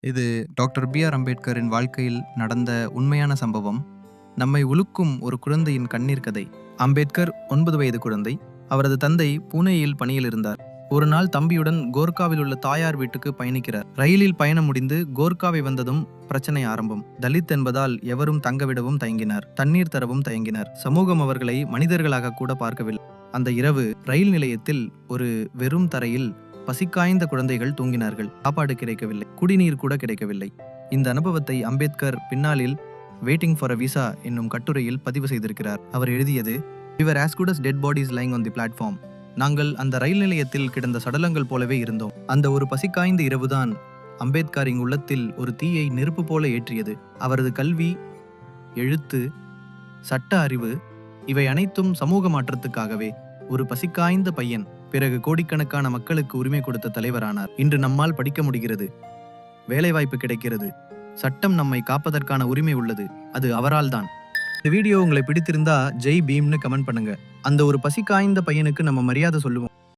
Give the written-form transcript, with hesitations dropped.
இது doctor B.R.. அம்பேத்கரின் வாழ்க்கையில் நடந்த உண்மையான சம்பவம். நம்மை உலுக்கும் ஒரு குழந்தையின் கண்ணீர் கதை. அம்பேத்கர் 9 வயது குழந்தை. அவரது தந்தை புனேயில் பணியில் இருந்தார். ஒரு நாள் தம்பியுடன் கோர்க்காவில் உள்ள தாயார் வீட்டுக்கு பயணிக்கிறார். ரயிலில் பயணம் முடிந்து கோர்க்காவை வந்ததும் பிரச்சனை ஆரம்பம். தலித் என்பதால் எவரும் தங்கவிடவும் தயங்கினார். தண்ணீர் தரவும் தயங்கினார். சமூகம் அவர்களை மனிதர்களாக கூட பார்க்கவில்லை. அந்த இரவு ரயில் நிலையத்தில் ஒரு வெறும் தரையில் பசிக்காய்ந்த குழந்தைகள் தூங்கினார்கள். சாப்பாடு கிடைக்கவில்லை, குடிநீர் கூட கிடைக்கவில்லை. இந்த அனுபவத்தை அம்பேத்கர் பின்னாளில் வெயிட்டிங் ஃபார் அ விசா என்னும் கட்டுரையில் பதிவு செய்திருக்கிறார். அவர் எழுதியது, "We were as good as dead bodies lying on the platform." நாங்கள் அந்த ரயில் நிலையத்தில் கிடந்த சடலங்கள் போலவே இருந்தோம். அந்த ஒரு பசிக்காய்ந்த இரவுதான் அம்பேத்கரின் உள்ளத்தில் ஒரு தீயை நெருப்பு போல ஏற்றியது. அவரது கல்வி, எழுத்து, சட்ட அறிவு இவை அனைத்தும் சமூக மாற்றத்துக்காகவே. ஒரு பசிக்காய்ந்த பையன் பிறகு கோடிக்கணக்கான மக்களுக்கு உரிமை கொடுத்த தலைவரானார். இன்று நம்மால் படிக்க முடிகிறது, வேலைவாய்ப்பு கிடைக்கிறது, சட்டம் நம்மை காப்பதற்கான உரிமை உள்ளது. அது அவரால் தான். இந்த வீடியோ உங்களை பிடித்திருந்தா ஜெய் பீம்னு கமெண்ட் பண்ணுங்க. அந்த ஒரு பசிக்காய்ந்த பையனுக்கு நம்ம மரியாதை சொல்லுவோம்.